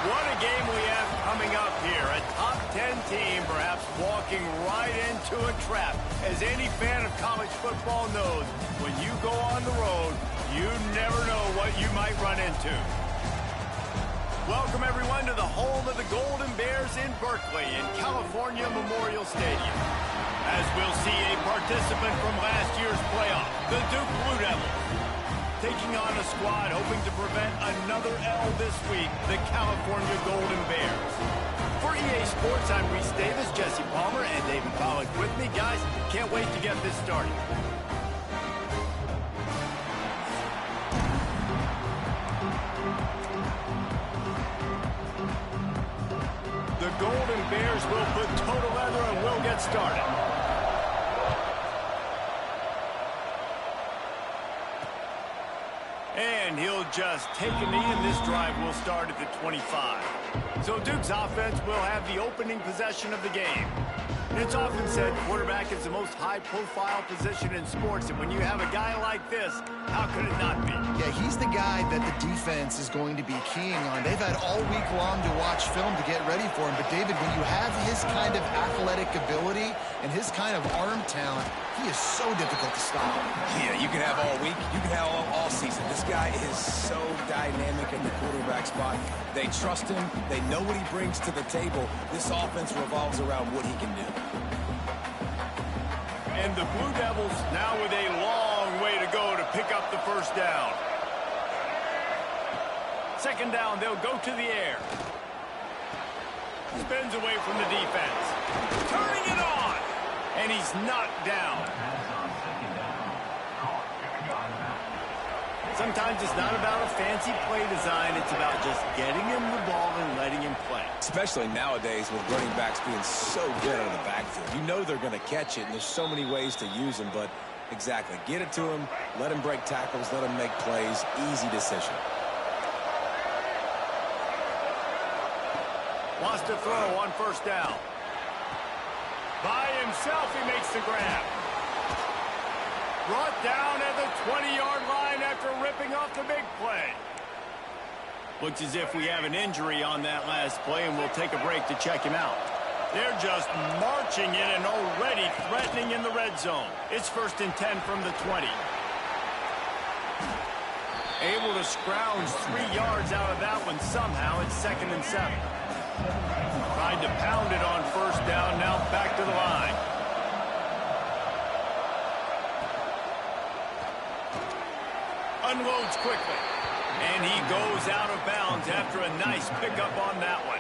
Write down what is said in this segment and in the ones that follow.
What a game we have coming up here. A top 10 team perhaps walking right into a trap. As any fan of college football knows, when you go on the road, you never know what you might run into. Welcome, everyone, to the home of the Golden Bears in Berkeley in California Memorial Stadium. As we'll see a participant from last year's playoff, the Duke Blue Devils. Taking on a squad hoping to prevent another L this week, the California Golden Bears. For EA Sports, I'm Reese Davis, Jesse Palmer, and David Pollack with me. Guys, can't wait to get this started. The Golden Bears will put total leather and we'll get started. And he'll just take a knee, and this drive will start at the 25. So Duke's offense will have the opening possession of the game. And it's often said quarterback is the most high-profile position in sports, and when you have a guy like this, how could it not be? Yeah, he's the guy that the defense is going to be keying on. They've had all week long to watch film to get ready for him. But, David, when you have his kind of athletic ability and his kind of arm talent, he is so difficult to stop. Yeah, you can have all week. You can have all season. This guy is so dynamic in the quarterback spot. They trust him. They know what he brings to the table. This offense revolves around what he can do. And the Blue Devils now with a long way to go to pick up the first down. Second down, they'll go to the air. Spins away from the defense. Turning it on. And he's knocked down. Sometimes it's not about a fancy play design. It's about just getting him the ball and letting him play. Especially nowadays with running backs being so good out of the backfield. You know they're going to catch it, and there's so many ways to use them. But exactly, get it to him, let him break tackles, let him make plays. Easy decision. Wants to throw on first down. By himself, he makes the grab. Brought down at the 20-yard line after ripping off the big play. Looks as if we have an injury on that last play, and we'll take a break to check him out. They're just marching in and already threatening in the red zone. It's 1st and 10 from the 20. Able to scrounge 3 yards out of that one somehow. It's 2nd and 7. Tried to pound it on first down, now back to the line. Unloads quickly. And he goes out of bounds after a nice pickup on that one.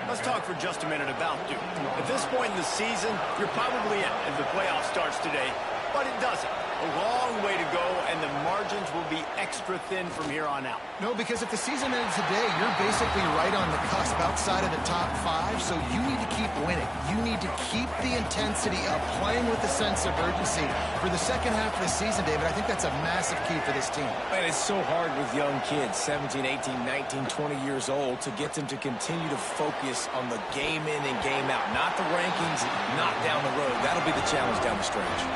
Let's talk for just a minute about Duke. At this point in the season, you're probably in if the playoff starts today, but it doesn't. A long way to go, and the margins will be extra thin from here on out. No, because if the season ends today, you're basically right on the cusp outside of the top 5, so you need to keep winning. You need to keep the intensity up, playing with a sense of urgency. For the second half of the season, David, I think that's a massive key for this team. Man, it's so hard with young kids, 17, 18, 19, 20 years old, to get them to continue to focus on the game in and game out. Not the rankings, not down the road. That'll be the challenge down the stretch.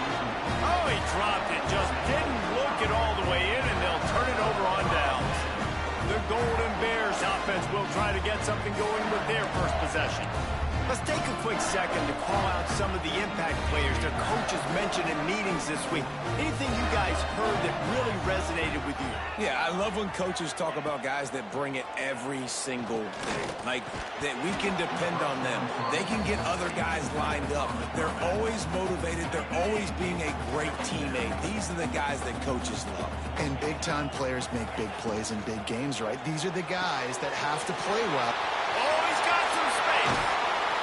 Oh, he dropped it. Just didn't look it all the way in, and they'll turn it over on downs. The Golden Bears offense will try to get something going with their first possession. Let's take a quick second to call out some of the impact players their coaches mentioned in meetings this week. Anything you guys heard that really resonated with you? Yeah, I love when coaches talk about guys that bring it every single day. Like, that we can depend on them. They can get other guys lined up. They're always motivated. They're always being a great teammate. These are the guys that coaches love. And big-time players make big plays in big games, right? These are the guys that have to play well. Oh, he's got some space.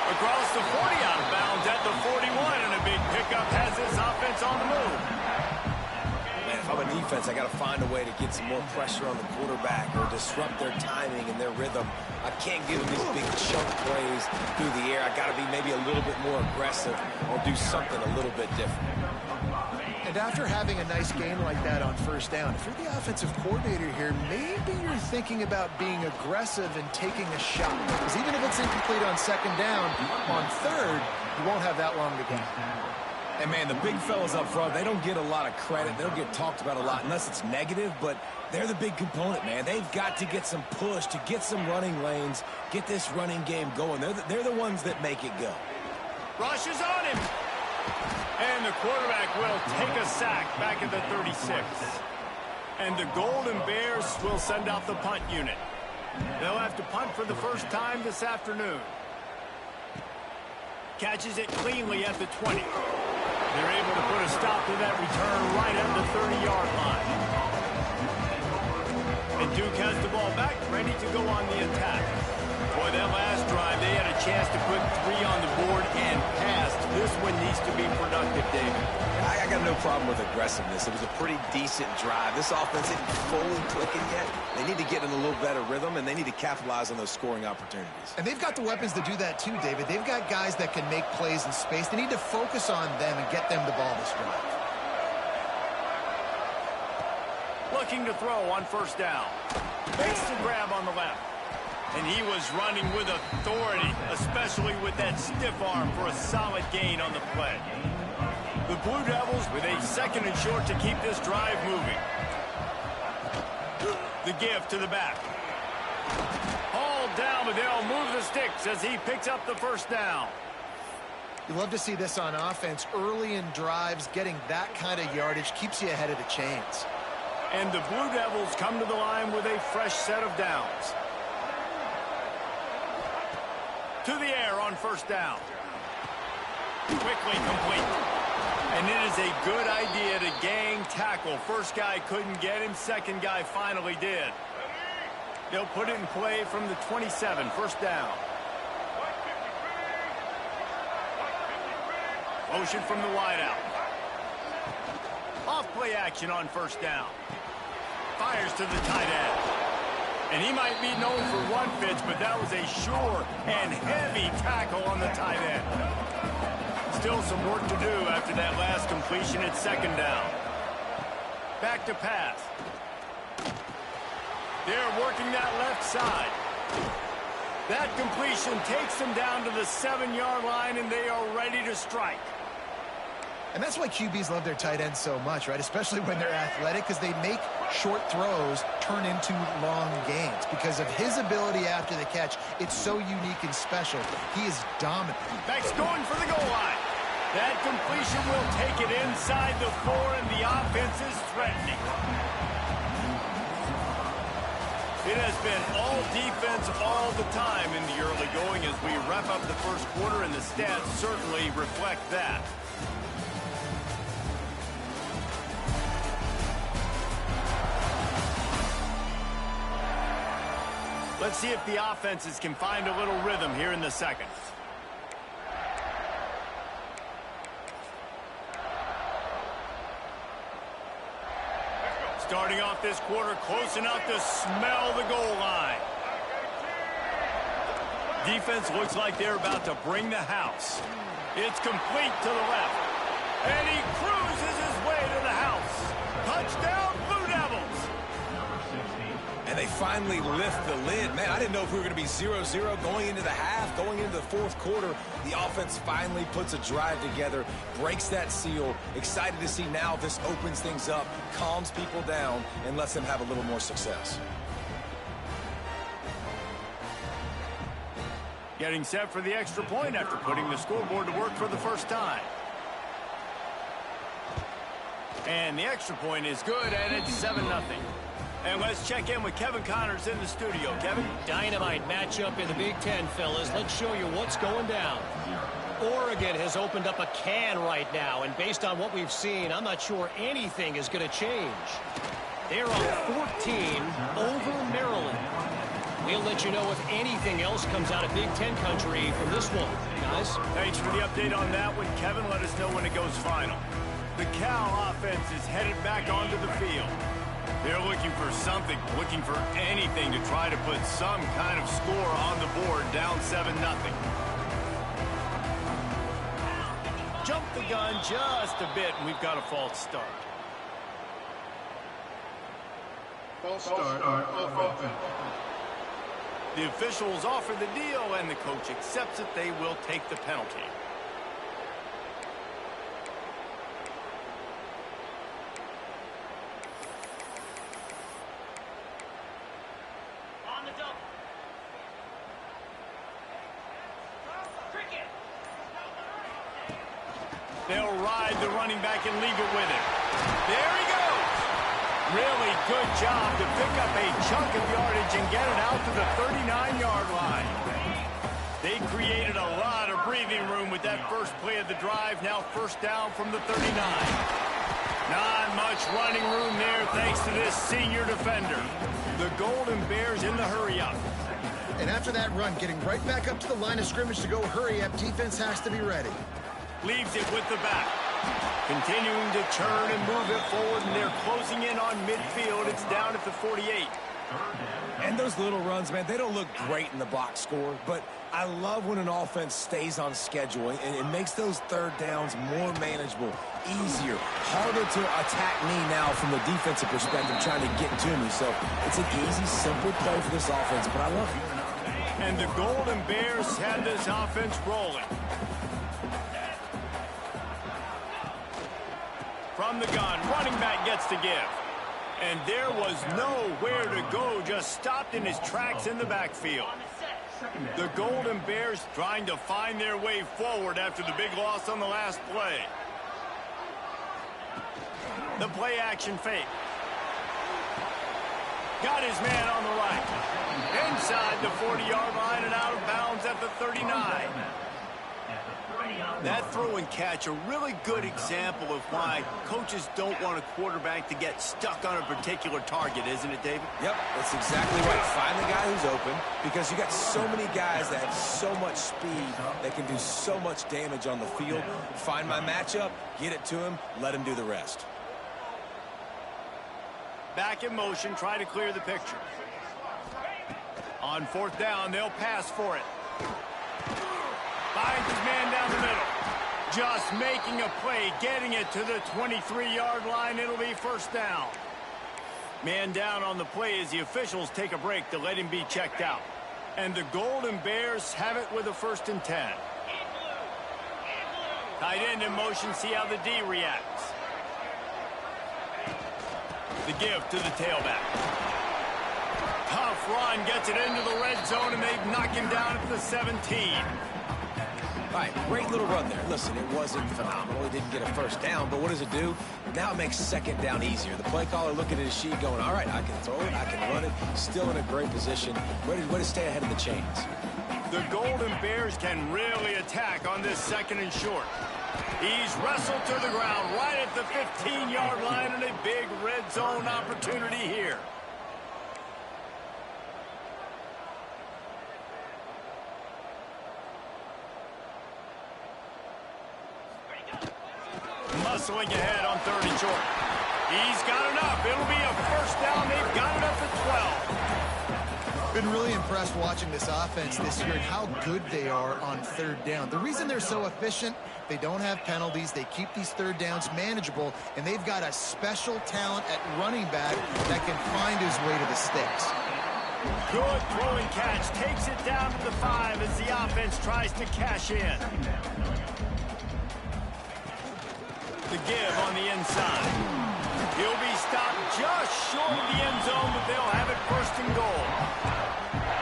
Across the 40, out of bounds at the 41, and a big pickup has this offense on the move. Man, if I'm a defense, I got to find a way to get some more pressure on the quarterback or disrupt their timing and their rhythm. I can't give them these big chunk plays through the air. I got to be maybe a little bit more aggressive or do something a little bit different. And after having a nice game like that on first down, if you're the offensive coordinator here, maybe you're thinking about being aggressive and taking a shot. Because even if it's incomplete on second down, on third, you won't have that long to go. And, man, the big fellas up front, they don't get a lot of credit. They don't get talked about a lot unless it's negative, but they're the big component, man. They've got to get some push, to get some running lanes, get this running game going. They're the ones that make it go. Rush is on him. And the quarterback will take a sack back at the 36. And the Golden Bears will send out the punt unit. They'll have to punt for the first time this afternoon. Catches it cleanly at the 20. They're able to put a stop to that return right at the 30-yard line. And Duke has the ball back, ready to go on the attack. Boy, that last drive, they had a chance to put 3 on the board and passed. This one needs to be productive, David. I got no problem with aggressiveness. It was a pretty decent drive. This offense isn't fully clicking yet. They need to get in a little better rhythm, and they need to capitalize on those scoring opportunities. And they've got the weapons to do that too, David. They've got guys that can make plays in space. They need to focus on them and get them the ball this drive. Looking to throw on first down. Makes the grab on the left. And he was running with authority, especially with that stiff arm for a solid gain on the play. The Blue Devils with a second and short to keep this drive moving. The give to the back. Hauled down, but they'll move the sticks as he picks up the first down. You love to see this on offense. Early in drives, getting that kind of yardage keeps you ahead of the chains. And the Blue Devils come to the line with a fresh set of downs. To the air on first down. Quickly complete. And it is a good idea to gang tackle. First guy couldn't get him. Second guy finally did. They'll put it in play from the 27. First down. Motion from the wideout. Off play action on first down. Fires to the tight end. And he might be known for one pitch, but that was a sure and heavy tackle on the tight end. Still some work to do after that last completion at second down. Back to pass. They're working that left side. That completion takes them down to the 7-yard line, and they are ready to strike. And that's why QBs love their tight ends so much, right? Especially when they're athletic, because they make short throws turn into long gains. Because of his ability after the catch, it's so unique and special. He is dominant. Beck's going for the goal line. That completion will take it inside the 4, and the offense is threatening. It has been all defense all the time in the early going as we wrap up the first quarter, and the stats certainly reflect that. Let's see if the offenses can find a little rhythm here in the second. Starting off this quarter close enough to smell the goal line. Defense looks like they're about to bring the house. It's complete to the left. And he cruises his way to the house. Touchdown, Blue Devils. And they finally lift the lid. Man, I didn't know if we were going to be 0-0 going into the half, going into the fourth quarter. The offense finally puts a drive together, breaks that seal. Excited to see now this opens things up, calms people down, and lets them have a little more success. Getting set for the extra point after putting the scoreboard to work for the first time. And the extra point is good, and it's 7-0. And let's check in with Kevin Connors in the studio. Kevin? Dynamite matchup in the Big Ten, fellas. Let's show you what's going down. Oregon has opened up a can right now, and based on what we've seen, I'm not sure anything is going to change. They're on 14 over Maryland. We'll let you know if anything else comes out of Big Ten country from this one, guys. Thanks for the update on that one, Kevin. Let us know when it goes final. The Cal offense is headed back onto the field. They're looking for something, looking for anything to try to put some kind of score on the board, down 7-0. Jump the gun just a bit, and we've got a false start. False start of offense. The officials offer the deal, and the coach accepts it. They will take the penalty. guide the running back and leave it with him. There he goes. Really good job to pick up a chunk of yardage and get it out to the 39-yard line. They created a lot of breathing room with that first play of the drive. Now first down from the 39. Not much running room there thanks to this senior defender. The Golden Bears in the hurry-up. And after that run, getting right back up to the line of scrimmage to go hurry-up, defense has to be ready. Leaves it with the back. Continuing to turn and move it forward, and they're closing in on midfield. It's down at the 48. And those little runs, man, they don't look great in the box score, but I love when an offense stays on schedule, and it makes those third downs more manageable, easier, harder to attack me now from the defensive perspective trying to get to me. So it's an easy, simple play for this offense, but I love it. And the Golden Bears have this offense rolling. From the gun, running back gets to give. And there was nowhere to go, just stopped in his tracks in the backfield. The Golden Bears trying to find their way forward after the big loss on the last play. The play action fake. Got his man on the right. Inside the 40-yard line and out of bounds at the 39. That throw and catch, a really good example of why coaches don't want a quarterback to get stuck on a particular target, isn't it, David? Yep, that's exactly right. Find the guy who's open, because you got so many guys that have so much speed that can do so much damage on the field. Find my matchup, get it to him, let him do the rest. Back in motion, try to clear the picture. On fourth down, they'll pass for it. Finds his man down the middle. Just making a play, getting it to the 23-yard line. It'll be first down. Man down on the play as the officials take a break to let him be checked out. And the Golden Bears have it with a 1st and 10. Tight end in motion, see how the D reacts. The give to the tailback. Tough run, gets it into the red zone, and they knock him down at the 17. All right, great little run there. Listen, it wasn't phenomenal. He didn't get a first down, but what does it do? Now it makes second down easier. The play caller looking at his sheet going, all right, I can throw it, I can run it. Still in a great position. Way to stay ahead of the chains. The Golden Bears can really attack on this 2nd and short. He's wrestled to the ground right at the 15-yard line, and a big red zone opportunity here. Muscling ahead on 3rd and short. He's got enough. It'll be a first down. They've got it up at 12. Been really impressed watching this offense this year and how good they are on 3rd down. The reason they're so efficient, they don't have penalties. They keep these 3rd downs manageable, and they've got a special talent at running back that can find his way to the sticks. Good throwing catch. Takes it down to the 5 as the offense tries to cash in. The give on the inside. He'll be stopped just short of the end zone, but they'll have it 1st and goal.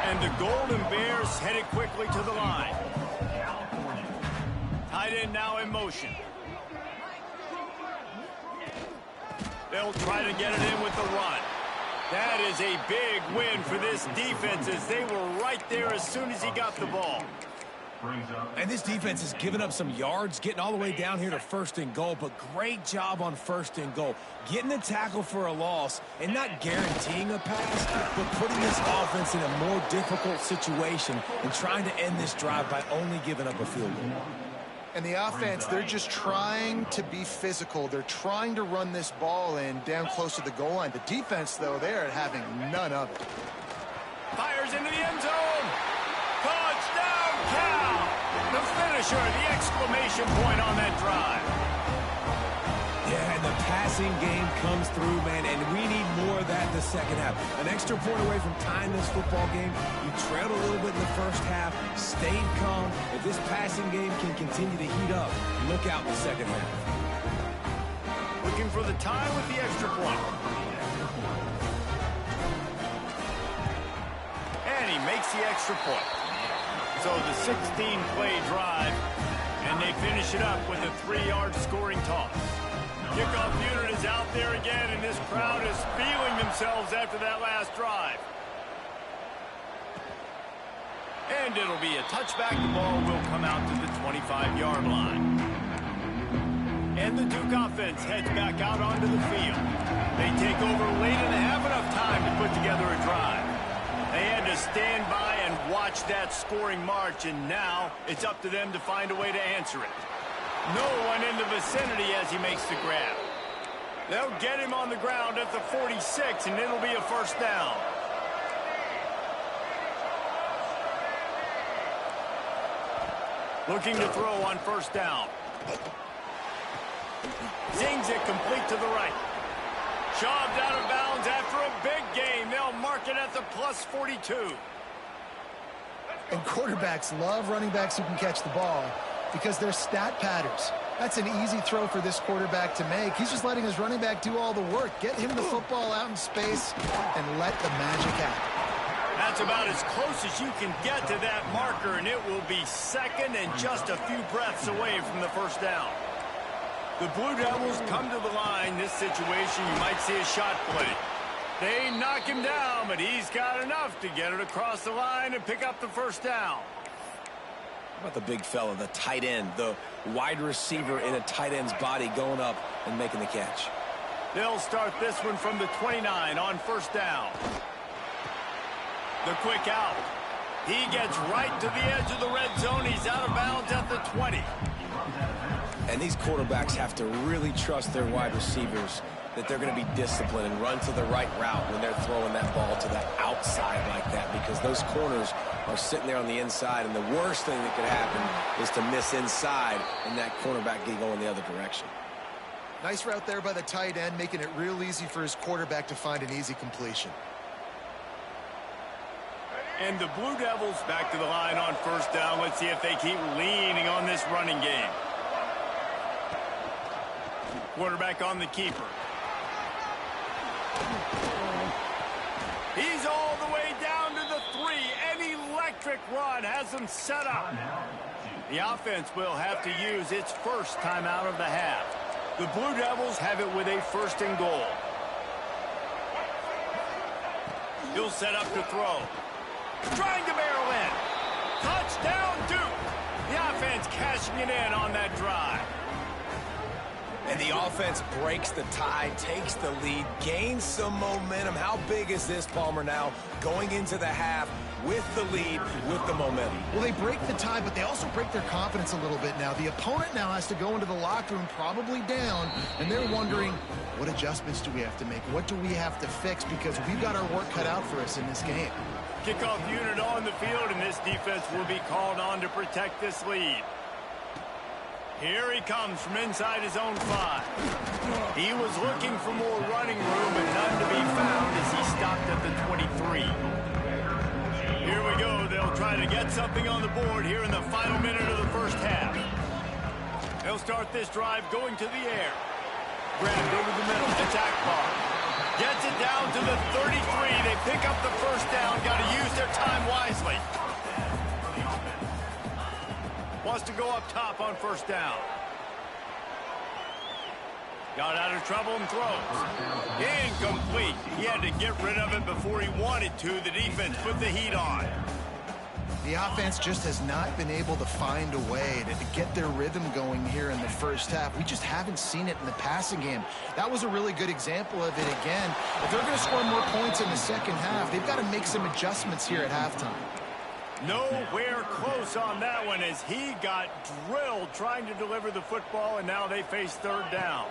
And the Golden Bears headed quickly to the line. Tight end now in motion. They'll try to get it in with the run. That is a big win for this defense as they were right there as soon as he got the ball. And this defense has given up some yards, getting all the way down here to 1st and goal, but great job on 1st and goal. Getting the tackle for a loss and not guaranteeing a pass, but putting this offense in a more difficult situation and trying to end this drive by only giving up a field goal. And the offense, they're just trying to be physical. They're trying to run this ball in down close to the goal line. The defense, though, they're having none of it. Fires into the end zone. Touchdown, Cal! The finisher, the exclamation point on that drive. Yeah, and the passing game comes through, man, and we need more of that in the second half. An extra point away from tying this football game. You trailed a little bit in the first half, stayed calm. If this passing game can continue to heat up, look out in the second half. Looking for the tie with the extra point. And he makes the extra point. So the 16-play drive And they finish it up with a 3-yard scoring toss. Kickoff unit is out there again, and this crowd is feeling themselves after that last drive. And it'll be a touchback. The ball will come out to the 25-yard line. And the Duke offense heads back out onto the field. They take over late and have enough time to put together a drive. They had to stand by and watch that scoring march, and now it's up to them to find a way to answer it. No one in the vicinity as he makes the grab. They'll get him on the ground at the 46, and it'll be a first down. Looking to throw on first down. Zings it complete to the right. Shoved out of bounds after a big game. They'll mark it at the plus 42. And quarterbacks love running backs who can catch the ball because they're stat patterns. That's an easy throw for this quarterback to make. He's just letting his running back do all the work. Get him the football out in space and let the magic happen. That's about as close as you can get to that marker, and it will be second and just a few breaths away from the first down. The Blue Devils come to the line. This situation, you might see a shot play. They knock him down, but he's got enough to get it across the line and pick up the first down. How about the big fella, the tight end, the wide receiver in a tight end's body going up and making the catch? They'll start this one from the 29 on first down. The quick out. He gets right to the edge of the red zone. He's out of bounds at the 20. And these quarterbacks have to really trust their wide receivers that they're going to be disciplined and run to the right route when they're throwing that ball to the outside like that, because those corners are sitting there on the inside, and the worst thing that could happen is to miss inside and that cornerback get going the other direction. Nice route there by the tight end, making it real easy for his quarterback to find an easy completion. And the Blue Devils back to the line on first down. Let's see if they keep leaning on this running game. Quarterback on the keeper. He's all the way down to the 3. An electric run has them set up. The offense will have to use its first timeout of the half. The Blue Devils have it with a first and goal. He'll set up to throw. Trying to barrel in. Touchdown, Duke. The offense cashing it in on that drive. And the offense breaks the tie, takes the lead, gains some momentum. How big is this, Palmer, now going into the half with the lead, with the momentum? Well, they break the tie, but they also break their confidence a little bit now. The opponent now has to go into the locker room probably down, and they're wondering, what adjustments do we have to make? What do we have to fix? Because we've got our work cut out for us in this game. Kickoff unit on the field, and this defense will be called on to protect this lead. Here he comes from inside his own 5. He was looking for more running room, but none to be found as he stopped at the 23. Here we go. They'll try to get something on the board here in the final minute of the first half. They'll start this drive going to the air. Grabbed over the middle. It's Akbar. Gets it down to the 33. They pick up the first down. Got to use their time wisely. Wants to go up top on first down. Got out of trouble and throws. Incomplete. He had to get rid of it before he wanted to. The defense put the heat on. The offense just has not been able to find a way to get their rhythm going here in the first half. We just haven't seen it in the passing game. That was a really good example of it again. If they're going to score more points in the second half, they've got to make some adjustments here at halftime. Nowhere close on that one as he got drilled trying to deliver the football, and now they face third down.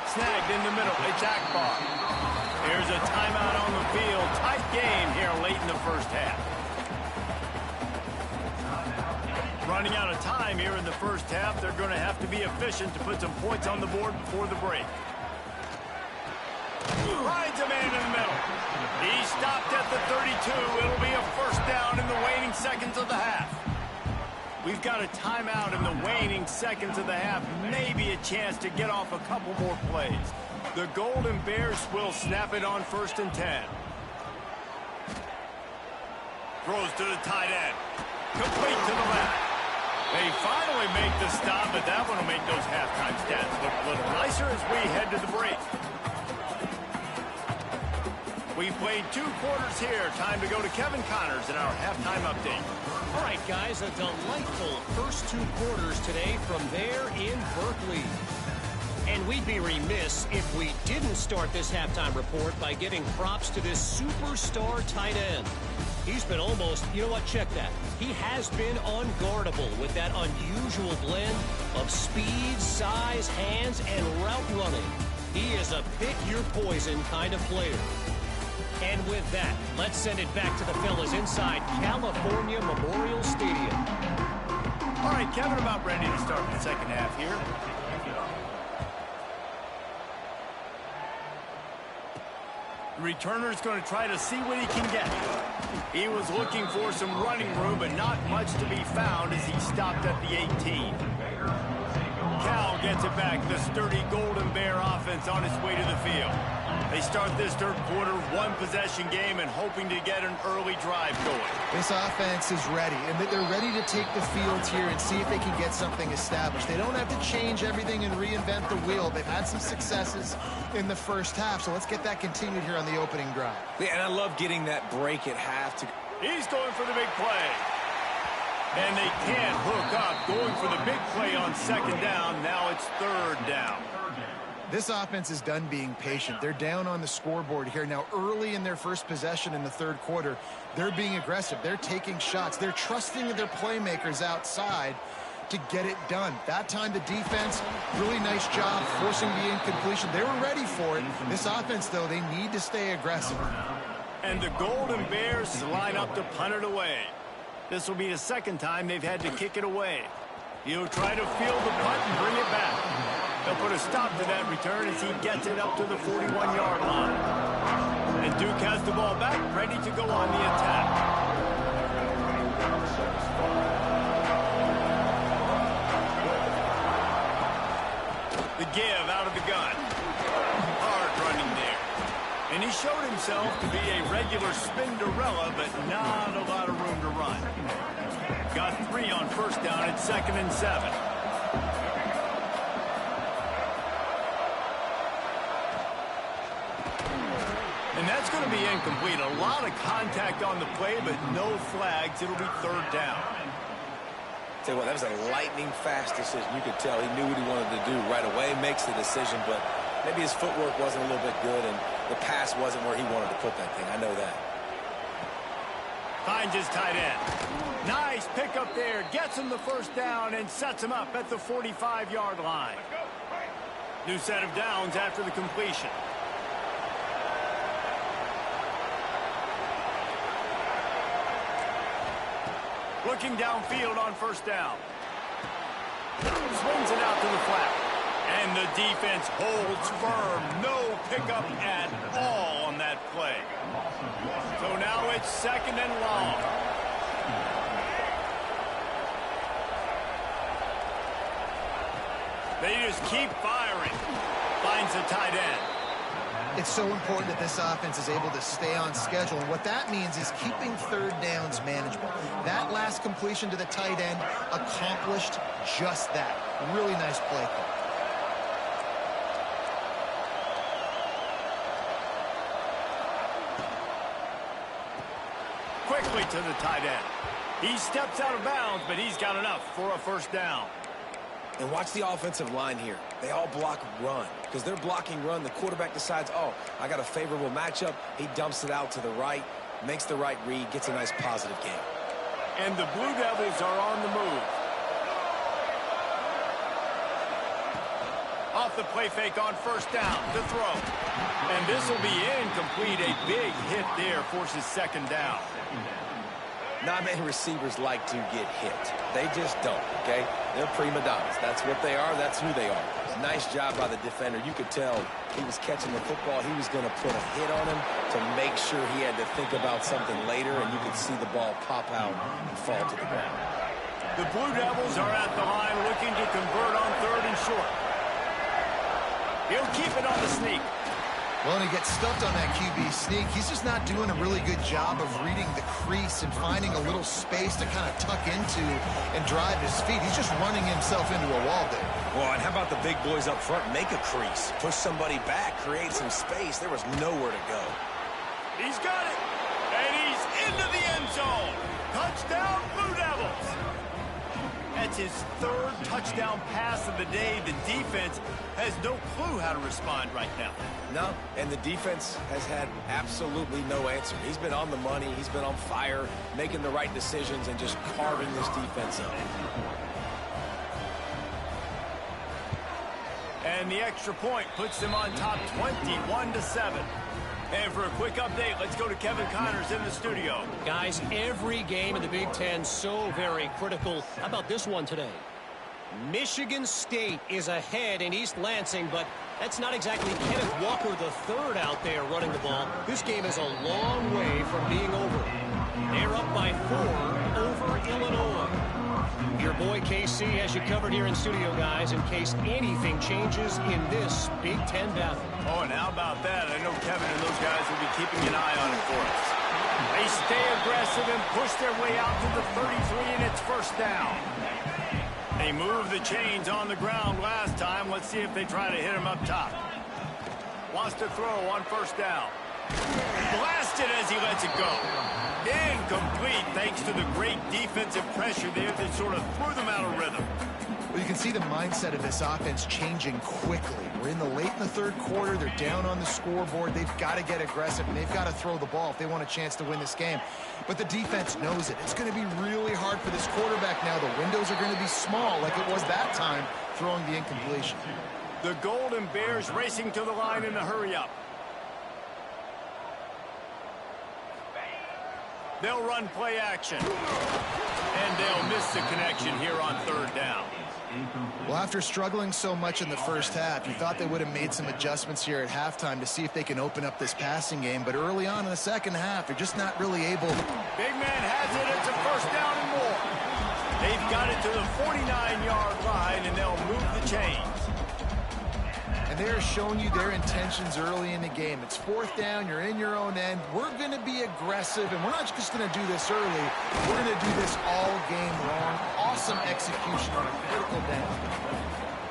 Snagged in the middle. It's Akbar. There's a timeout on the field. Tight game here late in the first half. Running out of time here in the first half. They're going to have to be efficient to put some points on the board before the break. Finds a man in the middle. He stopped at the 32. It'll be a first down in the waning seconds of the half. We've got a timeout in the waning seconds of the half. Maybe a chance to get off a couple more plays. The Golden Bears will snap it on first and 10. Throws to the tight end. Complete to the left. They finally make the stop, but that one will make those halftime stats look a little nicer as we head to the break. We played 2 quarters here. Time to go to Kevin Connors in our halftime update. All right, guys, a delightful first 2 quarters today from there in Berkeley. And we'd be remiss if we didn't start this halftime report by giving props to this superstar tight end. He's been almost, you know what, check that. He has been unguardable with that unusual blend of speed, size, hands, and route running. He is a pick-your-poison kind of player. And with that, let's send it back to the fellas inside California Memorial Stadium. All right, Kevin, about ready to start the second half here. The returner's going to try to see what he can get. He was looking for some running room, but not much to be found as he stopped at the 18. Cal gets it back. The sturdy Golden Bear offense on its way to the field. They start this third quarter, 1-possession game, and hoping to get an early drive going. This offense is ready, and they're ready to take the field here and see if they can get something established. They don't have to change everything and reinvent the wheel. They've had some successes in the first half, so let's get that continued here on the opening drive. Yeah, and I love getting that break at half. He's going for the big play. And they can't hook up, going for the big play on second down. Now it's third down. This offense is done being patient. They're down on the scoreboard here. Now, early in their first possession in the third quarter, they're being aggressive. They're taking shots. They're trusting their playmakers outside to get it done. That time, the defense, really nice job forcing the incompletion. They were ready for it. This offense, though, they need to stay aggressive. And the Golden Bears line up to punt it away. This will be the second time they've had to kick it away. He'll try to field the punt and bring it back. They'll put a stop to that return as he gets it up to the 41-yard line. And Duke has the ball back, ready to go on the attack. The give out of the gun. Hard running there. And he showed himself to be a regular Spinderella, but not a lot of room to run. Got 3 on first down at 2nd and 7. And that's going to be incomplete. A lot of contact on the play, but no flags. It'll be third down. Tell you what, that was a lightning-fast decision. You could tell he knew what he wanted to do right away, makes the decision, but maybe his footwork wasn't a little bit good, and the pass wasn't where he wanted to put that thing. I know that. Finds his tight end. Nice pickup there. Gets him the first down and sets him up at the 45-yard line. New set of downs after the completion. Looking downfield on first down. Swings it out to the flat. And the defense holds firm. No pickup at all on that play. So now it's 2nd and long. They just keep firing. Finds the tight end. It's so important that this offense is able to stay on schedule. And what that means is keeping third downs manageable. That last completion to the tight end accomplished just that. Really nice play call. Quickly to the tight end. He steps out of bounds, but he's got enough for a first down. And watch the offensive line here. They all block run. Because they're blocking run, the quarterback decides, oh, I got a favorable matchup. He dumps it out to the right, makes the right read, gets a nice positive game. And the Blue Devils are on the move. Off the play fake on first down to throw. And this will be incomplete. A big hit there forces second down. Not many receivers like to get hit. They just don't, okay? They're prima donnas. That's what they are. That's who they are. Nice job by the defender. You could tell he was catching the football. He was going to put a hit on him to make sure he had to think about something later, and you could see the ball pop out and fall to the ground. The Blue Devils are at the line looking to convert on 3rd and short. He'll keep it on the sneak. Well, and he gets stuffed on that QB sneak. He's just not doing a really good job of reading the crease and finding a little space to kind of tuck into and drive his feet. He's just running himself into a wall there. Well, and how about the big boys up front? Make a crease. Push somebody back. Create some space. There was nowhere to go. He's got it. And he's into the end zone. Touchdown, Blue Devils. That's his third touchdown pass of the day. The defense has no clue how to respond right now. No, and the defense has had absolutely no answer. He's been on the money. He's been on fire, making the right decisions and just carving this defense up. And the extra point puts them on top 21-7. And for a quick update, let's go to Kevin Connors in the studio. Guys, every game in the Big Ten so very critical. How about this one today? Michigan State is ahead in East Lansing, but that's not exactly Kenneth Walker III out there running the ball. This game is a long way from being over. They're up by 4 over Illinois. Your boy KC has you covered here in studio, guys, in case anything changes in this Big Ten battle. Oh, and how about that? I know Kevin and those guys will be keeping an eye on it for us. They stay aggressive and push their way out to the 33, and it's first down. They moved the chains on the ground last time. Let's see if they try to hit him up top. Wants to throw on first down. Blasted as he lets it go. Incomplete thanks to the great defensive pressure there that sort of threw them out of rhythm. Well, you can see the mindset of this offense changing quickly. We're in the late in the third quarter. They're down on the scoreboard. They've got to get aggressive, and they've got to throw the ball if they want a chance to win this game. But the defense knows it. It's going to be really hard for this quarterback now. The windows are going to be small like it was that time throwing the incompletion. The Golden Bears racing to the line in a hurry-up. They'll run play action. And they'll miss the connection here on third down. Well, after struggling so much in the first half, you thought they would have made some adjustments here at halftime to see if they can open up this passing game. But early on in the second half, they're just not really able. Big man has it. It's a first down and more. They've got it to the 49-yard line, and they'll move the chains. And they're showing you their intentions early in the game. It's fourth down. You're in your own end. We're going to be aggressive, and we're not just going to do this early. We're going to do this all game long. Awesome execution on a critical down.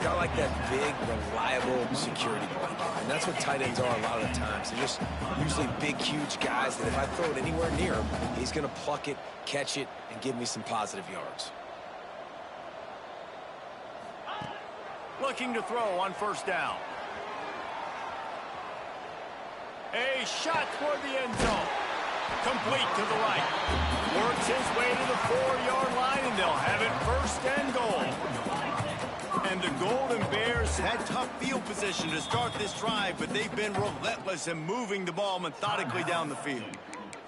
Got like that big, reliable security blanket. And that's what tight ends are a lot of the times. They're just usually big, huge guys that if I throw it anywhere near him, he's going to pluck it, catch it, and give me some positive yards. Looking to throw on first down. A shot toward the end zone. Complete to the right. Works his way to the 4-yard line, and they'll have it first and goal. And the Golden Bears had tough field position to start this drive, but they've been relentless in moving the ball methodically down the field.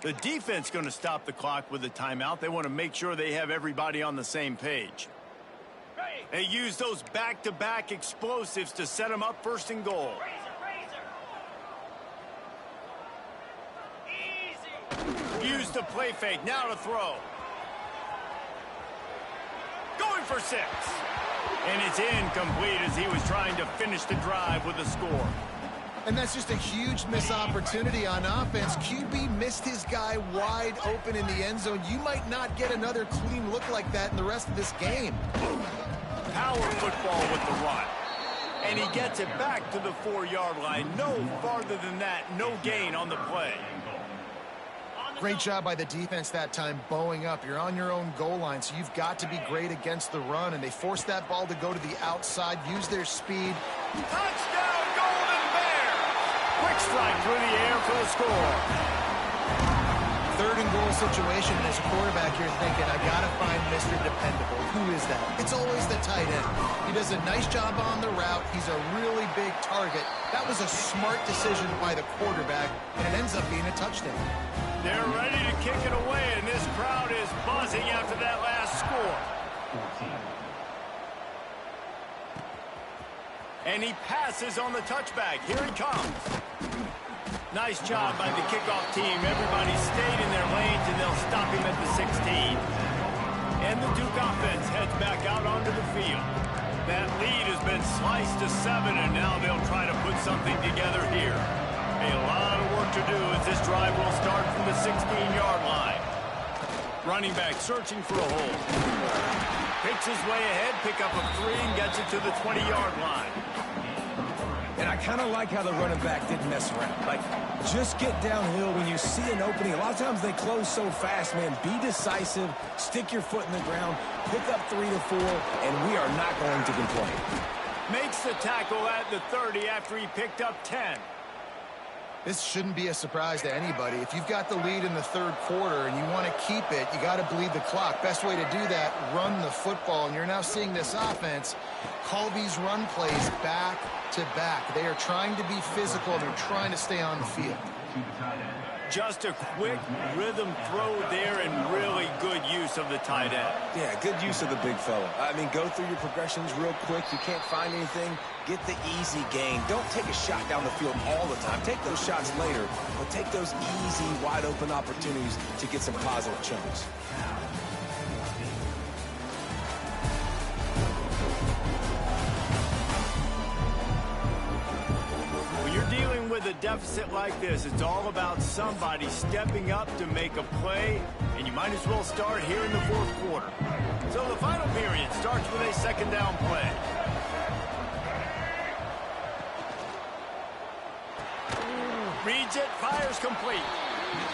The defense going to stop the clock with a timeout. They want to make sure they have everybody on the same page. They use those back-to-back explosives to set them up first and goal. Use the play fake. Now to throw. Going for 6. And it's incomplete as he was trying to finish the drive with a score. And that's just a huge missed opportunity on offense. QB missed his guy wide open in the end zone. You might not get another clean look like that in the rest of this game. Power football with the run. And he gets it back to the 4-yard line. No farther than that. No gain on the play. Great job by the defense that time, bowing up. You're on your own goal line, so you've got to be great against the run. And they forced that ball to go to the outside, use their speed. Touchdown, Golden Bears! Quick strike through the air for the score. Third and goal situation, and as a quarterback, you're thinking, I got to find Mr. Dependable. Who is that? It's always the tight end. He does a nice job on the route. He's a really big target. That was a smart decision by the quarterback, and it ends up being a touchdown. They're ready to kick it away, and this crowd is buzzing after that last score. And he passes on the touchback. Here he comes. Nice job by the kickoff team. Everybody stayed in their lanes, and they'll stop him at the 16. And the Duke offense heads back out onto the field. That lead has been sliced to 7, and now they'll try to put something together here. This drive will start from the 16-yard line. Running back searching for a hole. Picks his way ahead, pick up a 3, and gets it to the 20-yard line. And I kind of like how the running back didn't mess around. Like, just get downhill when you see an opening. A lot of times they close so fast, man. Be decisive, stick your foot in the ground, pick up 3 to 4, and we are not going to complain. Makes the tackle at the 30 after he picked up 10. This shouldn't be a surprise to anybody. If you've got the lead in the third quarter and you want to keep it, you got to bleed the clock. Best way to do that, run the football. And you're now seeing this offense call these run plays back to back. They are trying to be physical. They're trying to stay on the field. Just a quick rhythm throw there and really good use of the tight end. Yeah, good use of the big fella. I mean, go through your progressions real quick. You can't find anything, get the easy gain. Don't take a shot down the field all the time. Take those shots later, but take those easy, wide-open opportunities to get some positive chunks. With a deficit like this, it's all about somebody stepping up to make a play, and you might as well start here in the fourth quarter. So the final period starts with a second down play. Reads it, fires complete.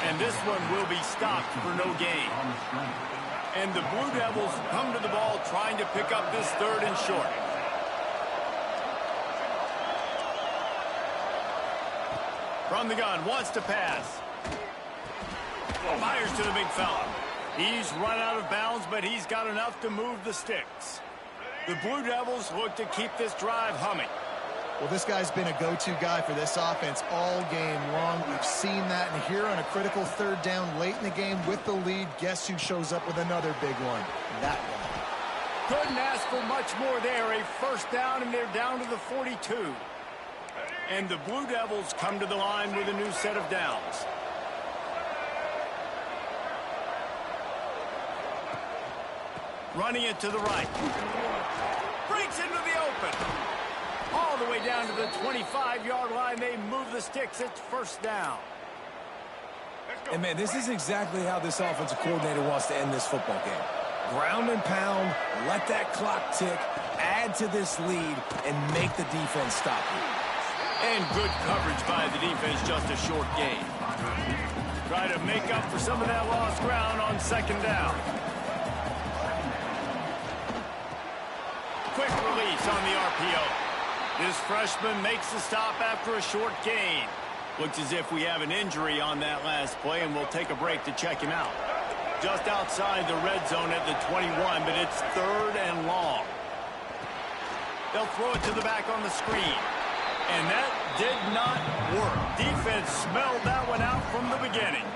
And this one will be stopped for no gain. And the Blue Devils come to the ball trying to pick up this third and short. From the gun, wants to pass. Fires to the big fella. He's run out of bounds, but he's got enough to move the sticks. The Blue Devils look to keep this drive humming. Well, this guy's been a go-to guy for this offense all game long. We've seen that, and here on a critical third down late in the game with the lead, guess who shows up with another big one? That one. Couldn't ask for much more there. A first down, and they're down to the 42. And the Blue Devils come to the line with a new set of downs. Running it to the right. Breaks into the open. All the way down to the 25-yard line. They move the sticks. It's first down. And, man, this is exactly how this offensive coordinator wants to end this football game. Ground and pound, let that clock tick, add to this lead, and make the defense stop you. And good coverage by the defense, just a short gain. Try to make up for some of that lost ground on second down. Quick release on the RPO. This freshman makes the stop after a short gain. Looks as if we have an injury on that last play, and we'll take a break to check him out. Just outside the red zone at the 21, but it's third and long. They'll throw it to the back on the screen. And that did not work. Defense smelled that one out from the beginning.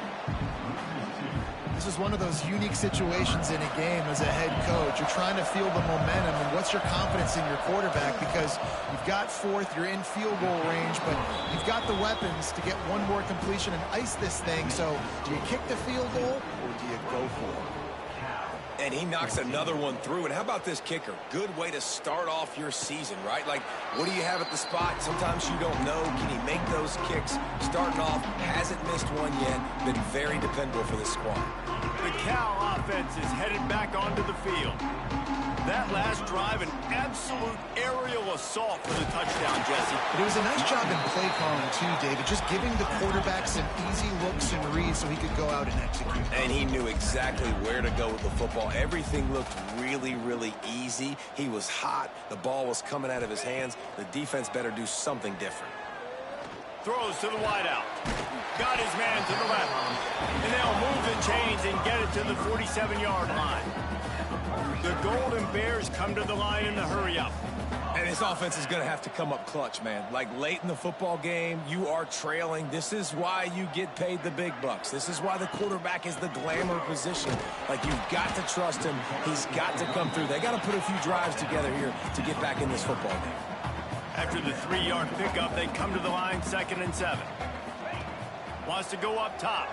This is one of those unique situations in a game as a head coach. You're trying to feel the momentum, and what's your confidence in your quarterback? Because you've got fourth, you're in field goal range, but you've got the weapons to get one more completion and ice this thing. So do you kick the field goal, or do you go for it? And he knocks another one through. And how about this kicker? Good way to start off your season, right? Like, what do you have at the spot? Sometimes you don't know. Can he make those kicks? Starting off, hasn't missed one yet. Been very dependable for this squad. The Cal offense is headed back onto the field. That last drive, an absolute aerial assault for the touchdown, Jesse. But it was a nice job in play calling, too, David. Just giving the quarterback some easy looks and reads so he could go out and execute. And he knew exactly where to go with the football. Everything looked really, really easy. He was hot. The ball was coming out of his hands. The defense better do something different. Throws to the wideout. Got his man to the left. And they'll move the chains and get it to the 47-yard line. The Golden Bears come to the line in the hurry-up. And this offense is going to have to come up clutch, man. Like, late in the football game, you are trailing. This is why you get paid the big bucks. This is why the quarterback is the glamour position. Like, you've got to trust him. He's got to come through. They got to put a few drives together here to get back in this football game. After the 3-yard pickup, they come to the line 2nd and 7. Wants to go up top.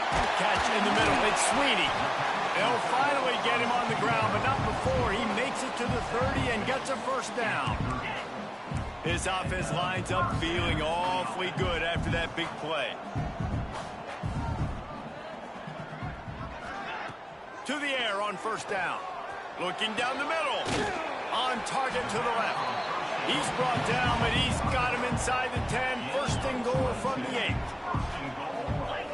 Catch in the middle. It's Sweeney. They'll finally get him on the ground, but not before he makes it to the 30 and gets a first down. This offense lines up feeling all awfully good after that big play. To the air on first down. Looking down the middle. On target to the left. He's brought down, but he's got him inside the 10. First and goal from the 8.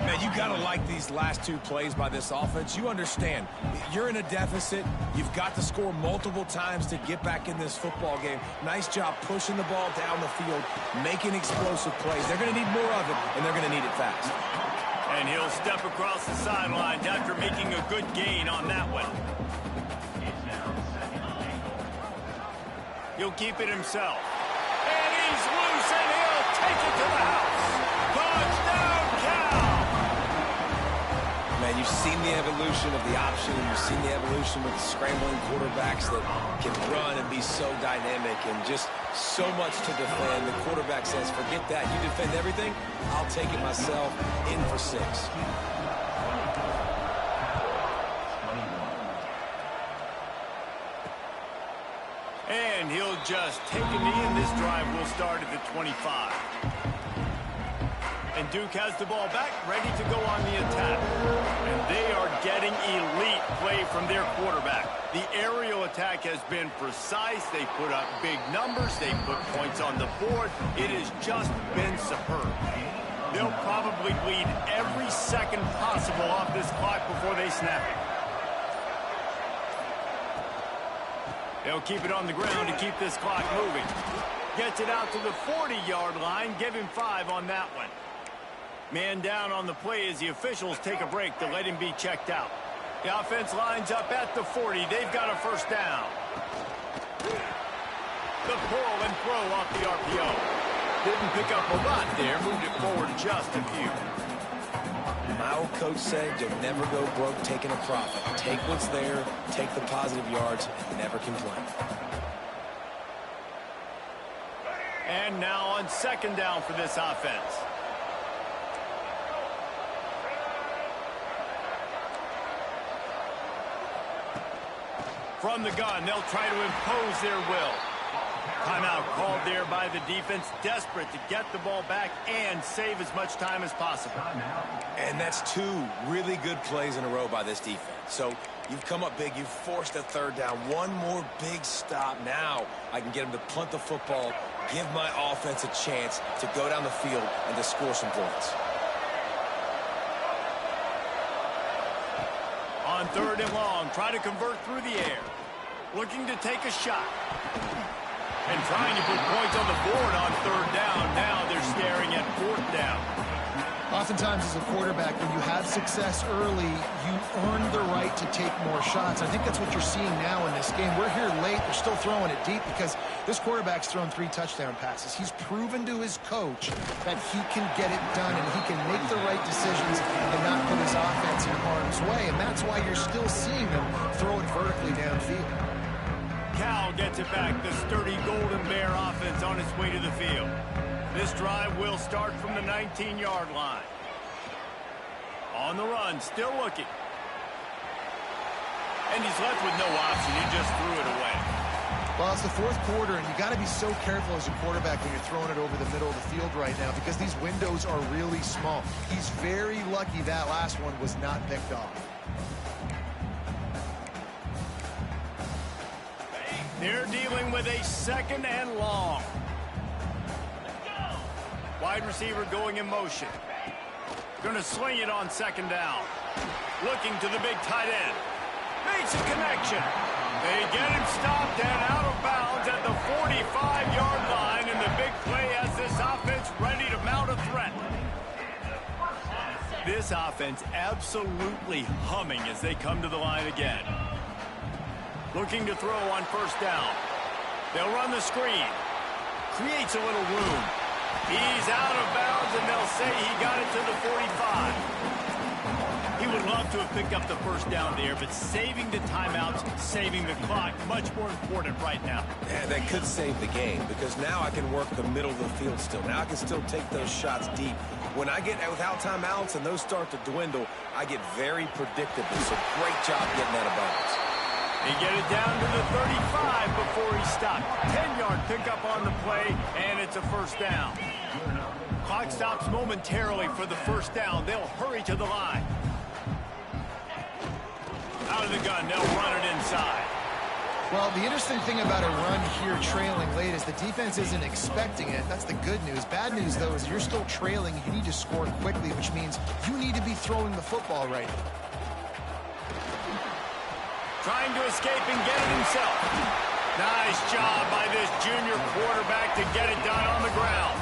Man, you got to like these last two plays by this offense. You understand, you're in a deficit. You've got to score multiple times to get back in this football game. Nice job pushing the ball down the field, making explosive plays. They're going to need more of it, and they're going to need it fast. And he'll step across the sidelines after making a good gain on that one. He'll keep it himself. And he's loose, and he'll take it to the house. Touchdown, Cal! Man, you've seen the evolution of the option. You've seen the evolution with scrambling quarterbacks that can run and be so dynamic and just so much to defend. The quarterback says, forget that. You defend everything, I'll take it myself. In for 6. And he'll just take a knee, and this drive will start at the 25. And Duke has the ball back, ready to go on the attack. And they are getting elite play from their quarterback. The aerial attack has been precise. They put up big numbers. They put points on the board. It has just been superb. They'll probably bleed every second possible off this clock before they snap it. They'll keep it on the ground to keep this clock moving. Gets it out to the 40-yard line. Give him 5 on that one. Man down on the play as the officials take a break to let him be checked out. The offense lines up at the 40. They've got a first down. The pull and throw off the RPO. Didn't pick up a lot there. Moved it forward just a few. My old coach said you'll never go broke taking a profit. Take what's there, take the positive yards, and never complain. And now on second down for this offense. From the gun, they'll try to impose their will. Timeout called there by the defense, desperate to get the ball back and save as much time as possible. And that's 2 really good plays in a row by this defense. So you've come up big, you've forced a third down. One more big stop. Now I can get them to punt the football, give my offense a chance to go down the field and to score some points. On third and long, try to convert through the air. Looking to take a shot. And trying to put points on the board on third down. Now they're staring at fourth down. Oftentimes as a quarterback, when you have success early, you earn the right to take more shots. I think that's what you're seeing now in this game. We're here late. They're still throwing it deep because this quarterback's thrown 3 touchdown passes. He's proven to his coach that he can get it done and he can make the right decisions and not put his offense in harm's way. And that's why you're still seeing them throw it vertically downfield. Cal gets it back. The sturdy Golden Bear offense on its way to the field. This drive will start from the 19-yard line. On the run, still looking. And he's left with no option. He just threw it away. Well, it's the fourth quarter, and you got to be so careful as a quarterback when you're throwing it over the middle of the field right now because these windows are really small. He's very lucky that last one was not picked off. They're dealing with a second and long. Wide receiver going in motion. Going to sling it on second down. Looking to the big tight end. Makes a connection. They get him stopped and out of bounds at the 45-yard line, and the big play has this offense ready to mount a threat. This offense absolutely humming as they come to the line again. Looking to throw on first down. They'll run the screen. Creates a little room. He's out of bounds, and they'll say he got it to the 45. He would love to have picked up the first down there, but saving the timeouts, saving the clock, much more important right now. Yeah, that could save the game because now I can work the middle of the field still. Now I can still take those shots deep. When I get without timeouts and those start to dwindle, I get very predictable. So great job getting out of bounds. They get it down to the 35 before he stopped. 10-yard pickup on the play, and it's a first down. Clock Clock stops momentarily for the first down. They'll hurry to the line. Out of the gun, they'll run it inside. Well, the interesting thing about a run here trailing late is the defense isn't expecting it. That's the good news. Bad news, though, is you're still trailing. You need to score quickly, which means you need to be throwing the football right now. Trying to escape and get it himself. Nice job by this junior quarterback to get it done on the ground.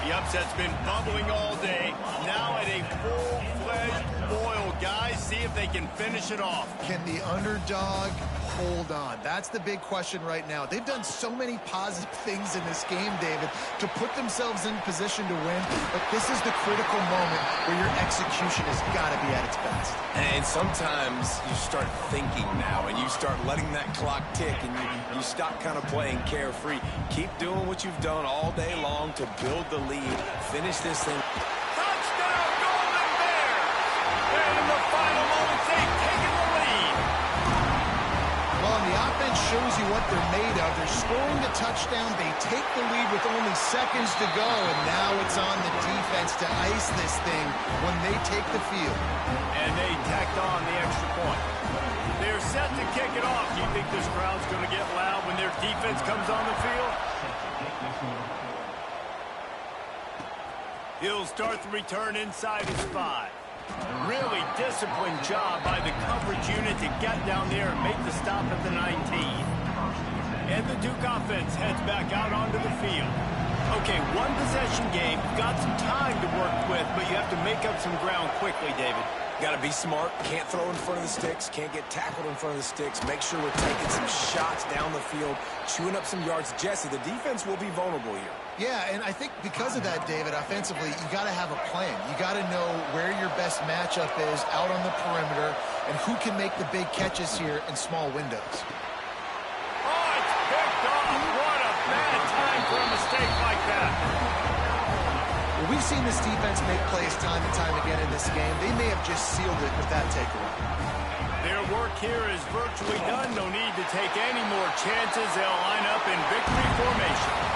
The upset's been bubbling all day. Now at a full-fledged boil, guys. See if they can finish it off. Can the underdog hold on? That's the big question right now. They've done so many positive things in this game, David, to put themselves in position to win, but this is the critical moment where your execution has got to be at its best. And sometimes you start thinking now, and you start letting that clock tick, and you stop kind of playing carefree. Keep doing what you've done all day long to build the lead, finish this thing. Touchdown, Golden Bears! And in the final moments, they've taken the lead. Well, and the offense shows you what they're made of. They're scoring the touchdown. They take the lead with only seconds to go, and now it's on the defense to ice this thing when they take the field. And they tacked on the extra point. They're set to kick it off. Do you think this crowd's going to get loud when their defense comes on the field? He'll start the return inside his 5. Really disciplined job by the coverage unit to get down there and make the stop at the 19. And the Duke offense heads back out onto the field. Okay, one possession game. You've got some time to work with, but you have to make up some ground quickly, David. Got to be smart. Can't throw in front of the sticks. Can't get tackled in front of the sticks. Make sure we're taking some shots down the field, chewing up some yards. Jesse, the defense will be vulnerable here. Yeah, and I think because of that, David, offensively, you got to have a plan. You got to know where your best matchup is out on the perimeter and who can make the big catches here in small windows. Oh, it's picked off. What a bad time for a mistake like that. Well, we've seen this defense make plays time and time again in this game. They may have just sealed it with that takeaway. Their work here is virtually done. No need to take any more chances. They'll line up in victory formation.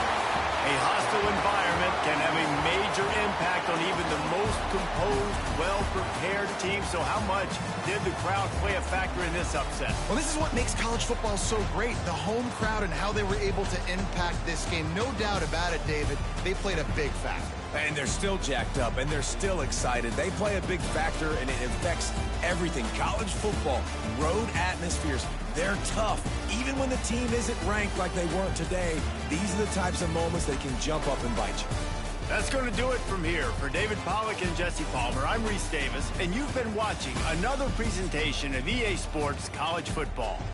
A hostile environment can have a major impact on even the most composed, well-prepared team. So how much did the crowd play a factor in this upset? Well, this is what makes college football so great, the home crowd and how they were able to impact this game. No doubt about it, David. They played a big factor. And they're still jacked up, and they're still excited. They play a big factor, and it affects everything. College football, road atmospheres, they're tough. Even when the team isn't ranked like they weren't today, these are the types of moments that can jump up and bite you. That's going to do it from here. For David Pollack and Jesse Palmer, I'm Reese Davis, and you've been watching another presentation of EA Sports College Football.